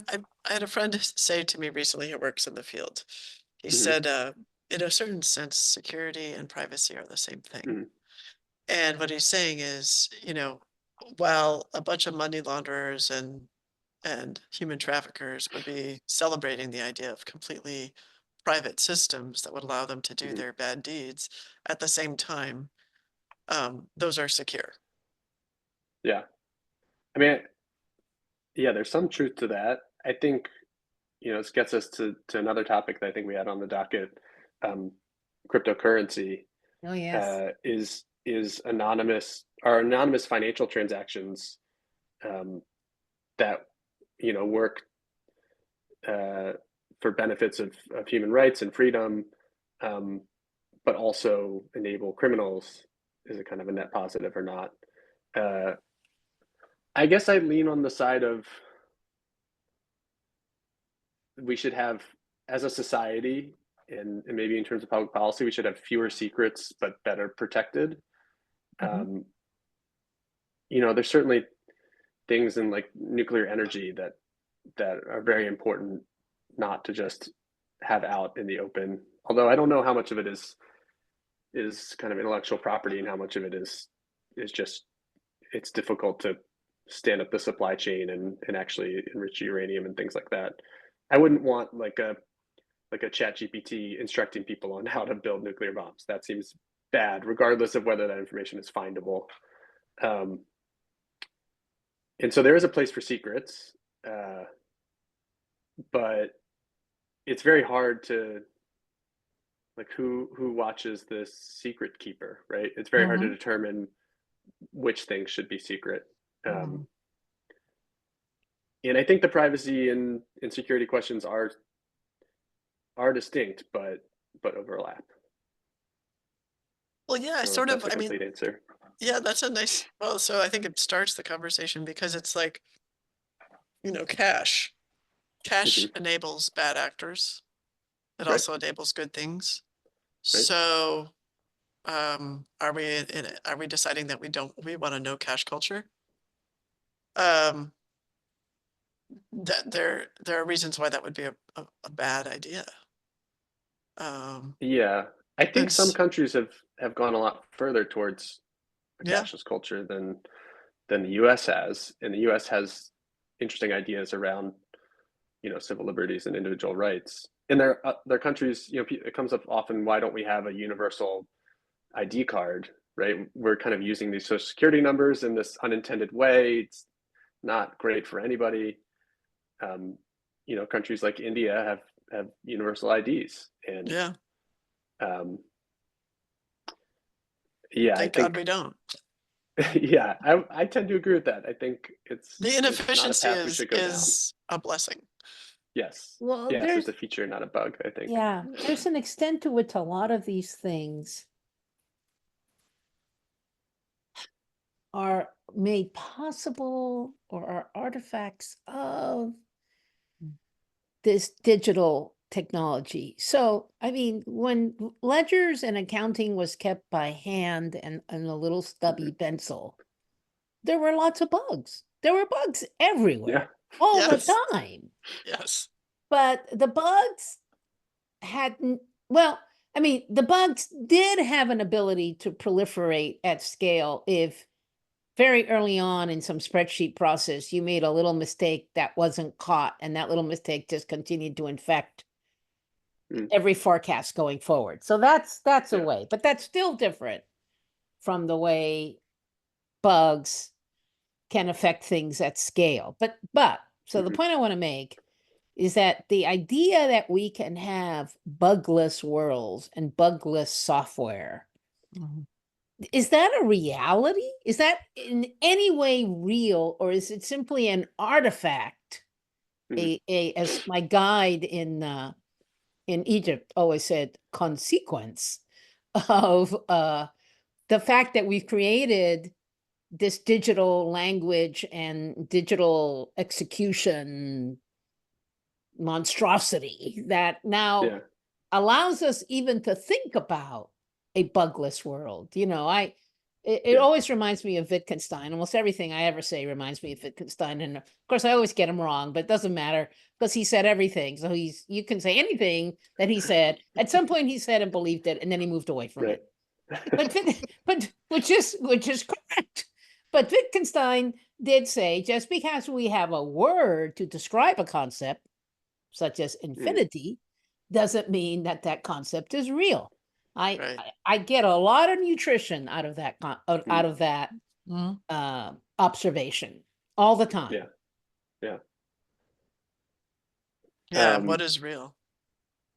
I had a friend say to me recently who works in the field. He Hmm. said, in a certain sense, security and privacy are the same thing. Hmm. And what he's saying is, while a bunch of money launderers and human traffickers would be celebrating the idea of completely private systems that would allow them to do Hmm. their bad deeds, at the same time, those are secure. Yeah. I mean, yeah, there's some truth to that. I think, this gets us to another topic that I think we had on the docket. Um, Cryptocurrency Oh, yes. is anonymous financial transactions um, that work uh, for benefits of human rights and freedom, um, but also enable criminals. Is it kind of a net positive or not? Uh, I guess I lean on the side of we should have, as a society, and maybe in terms of public policy, we should have fewer secrets but better protected. Mhm. Um, there's certainly things in like nuclear energy that are very important not to just have out in the open. Although I don't know how much of it is kind of intellectual property and how much of it is just it's difficult to stand up the supply chain and actually enrich uranium and things like that. I wouldn't want like a chat GPT instructing people on how to build nuclear bombs. That seems bad, regardless of whether that information is findable. Um, and so there is a place for secrets, uh, but it's very hard to like who watches this secret keeper, right? It's very hard to Mhm. determine which things should be secret. Um, Mhm. and I think the privacy and security questions are distinct, but overlap. Well, yeah, I don't know if that's a I mean, complete answer. yeah, that's a nice, well, so I think it starts the conversation because it's like, cash. Cash Hmm. enables bad actors. It Right, also enables good things. right. So, are we deciding that we want a no cash culture? Um, that there are reasons why that would be a bad idea. Um, Yeah, I think some and countries have gone a lot further towards a yeah, cashless culture than the U.S. has, and the U.S. has interesting ideas around civil liberties and individual rights. And there are countries, it comes up often. Why don't we have a universal ID card? Right? We're kind of using these social security numbers in this unintended way. It's not great for anybody. Um, countries like India have universal IDs, and yeah. um, yeah, I Thank God think we don't. yeah, I tend to agree with that. I think The it's not a inefficiency path we should go down. is a blessing. Yes. Well, Yes, it's a feature, not a bug, I think. yeah, there's an extent to which a lot of these things are made possible or are artifacts of this digital technology. So, I mean, when ledgers and accounting was kept by hand and a little Mhm. stubby pencil, there were lots of bugs. There were bugs Yeah. everywhere, all the Yes, time. yes. But the bugs hadn't, well, I mean, the bugs did have an ability to proliferate at scale if very early on in some spreadsheet process you made a little mistake that wasn't caught and that little mistake just continued to infect Mm, every forecast going forward. So that's a yeah. way, but that's still different from the way bugs can affect things at scale. But so the Mhm. point I want to make is that the idea that we can have bugless worlds and bugless software, Mhm. is that a reality? Is that in any way real, or is it simply an artifact? Mhm. As my guide in Egypt always said, consequence of the fact that we've created this digital language and digital execution monstrosity that now Yeah. allows us even to think about a bugless world. You know, It Yeah. always reminds me of Wittgenstein. Almost everything I ever say reminds me of Wittgenstein, and of course I always get him wrong, but it doesn't matter because he said everything. So you can say anything that he said. At some point he said and believed it, and then he moved away from Right. it. But which is correct. But Wittgenstein did say just because we have a word to describe a concept, such as infinity, doesn't mean that that concept is real. Right. I get a lot of nutrition out of that out of that Mhm. observation all the time. Yeah. Yeah. Yeah, and what Um, is real?